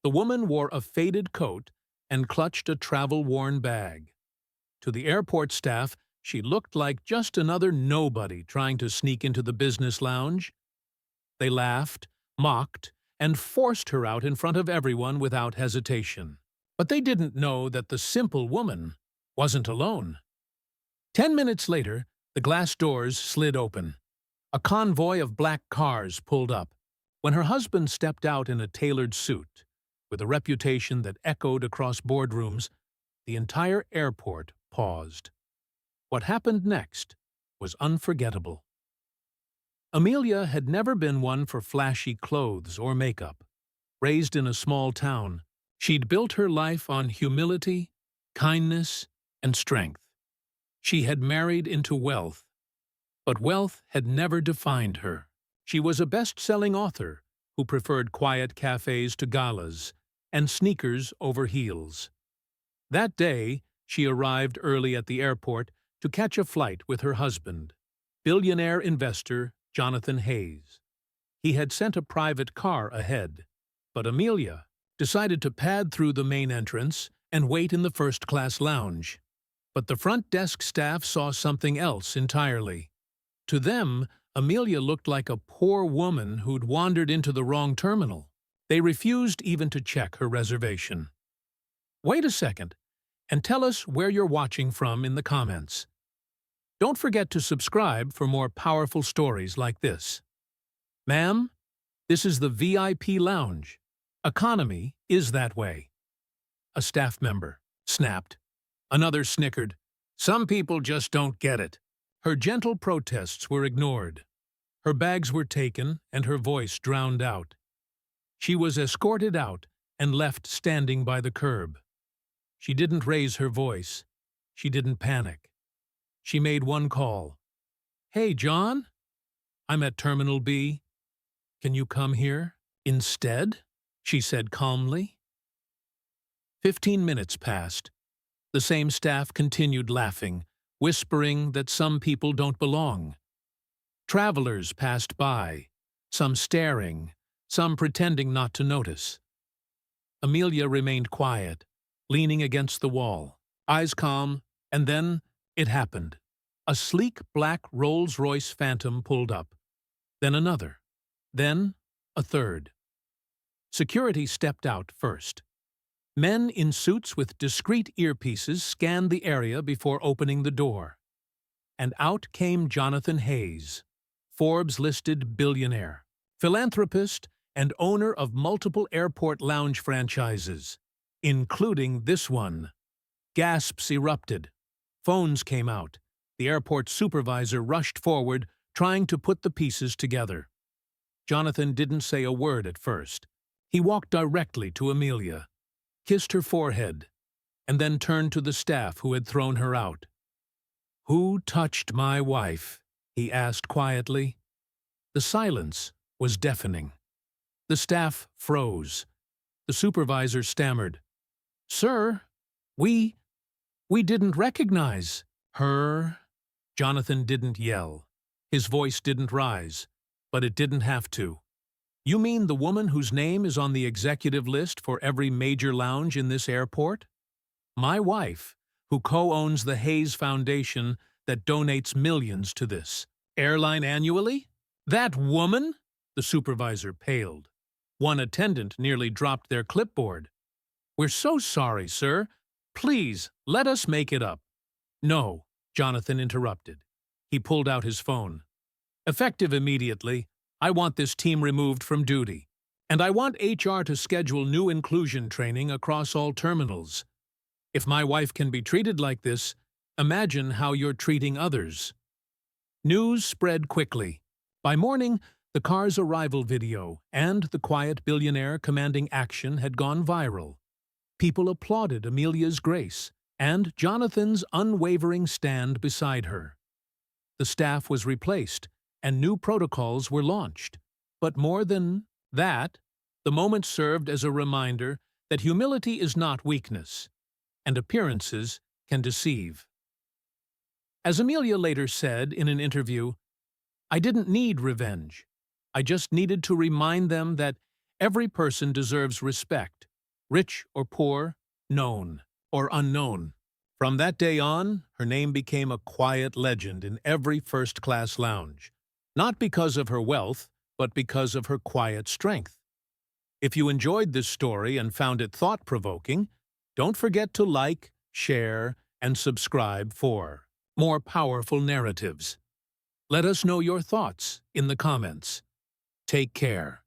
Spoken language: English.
The woman wore a faded coat and clutched a travel-worn bag. To the airport staff, she looked like just another nobody trying to sneak into the business lounge. They laughed, mocked, and forced her out in front of everyone without hesitation. But they didn't know that the simple woman wasn't alone. 10 minutes later, the glass doors slid open. A convoy of black cars pulled up. When her husband stepped out in a tailored suit, with a reputation that echoed across boardrooms, the entire airport paused. What happened next was unforgettable. Amelia had never been one for flashy clothes or makeup. Raised in a small town, she'd built her life on humility, kindness, and strength. She had married into wealth, but wealth had never defined her. She was a best-selling author who preferred quiet cafes to galas and sneakers over heels. That day, she arrived early at the airport to catch a flight with her husband, billionaire investor Jonathan Hayes. He had sent a private car ahead, but Amelia decided to pad through the main entrance and wait in the first-class lounge. But the front desk staff saw something else entirely. To them, Amelia looked like a poor woman who'd wandered into the wrong terminal. They refused even to check her reservation. Wait a second, and tell us where you're watching from in the comments. Don't forget to subscribe for more powerful stories like this. Ma'am, this is the VIP lounge. Economy is that way. A staff member snapped. Another snickered. Some people just don't get it. Her gentle protests were ignored. Her bags were taken and her voice drowned out. She was escorted out and left standing by the curb. She didn't raise her voice. She didn't panic. She made one call. "Hey, John? I'm at Terminal B. Can you come here instead?" she said calmly. 15 minutes passed. The same staff continued laughing, whispering that some people don't belong. Travelers passed by, some staring, some pretending not to notice. Amelia remained quiet, leaning against the wall, eyes calm, and then it happened. A sleek black Rolls-Royce Phantom pulled up. Then another. Then a third. Security stepped out first. Men in suits with discreet earpieces scanned the area before opening the door. And out came Jonathan Hayes, Forbes-listed billionaire, philanthropist, and owner of multiple airport lounge franchises, including this one. Gasps erupted. Phones came out. The airport supervisor rushed forward, trying to put the pieces together. Jonathan didn't say a word at first. He walked directly to Amelia, kissed her forehead, and then turned to the staff who had thrown her out. "Who touched my wife?" he asked quietly. The silence was deafening. The staff froze. The supervisor stammered, "Sir, we didn't recognize her." Jonathan didn't yell. His voice didn't rise, but it didn't have to. "You mean the woman whose name is on the executive list for every major lounge in this airport? My wife, who co-owns the Hayes Foundation that donates millions to this airline annually? That woman?" The supervisor paled. One attendant nearly dropped their clipboard. "We're so sorry, sir. Please, let us make it up." "No," Jonathan interrupted. He pulled out his phone. "Effective immediately, I want this team removed from duty. And I want HR to schedule new inclusion training across all terminals. If my wife can be treated like this, imagine how you're treating others." News spread quickly. By morning, the car's arrival video and the quiet billionaire commanding action had gone viral. People applauded Amelia's grace and Jonathan's unwavering stand beside her. The staff was replaced, and new protocols were launched. But more than that, the moment served as a reminder that humility is not weakness, and appearances can deceive. As Amelia later said in an interview, "I didn't need revenge. I just needed to remind them that every person deserves respect, rich or poor, known or unknown. From that day on, her name became a quiet legend in every first-class lounge, not because of her wealth, but because of her quiet strength. If you enjoyed this story and found it thought-provoking, don't forget to like, share, and subscribe for more powerful narratives. Let us know your thoughts in the comments. Take care.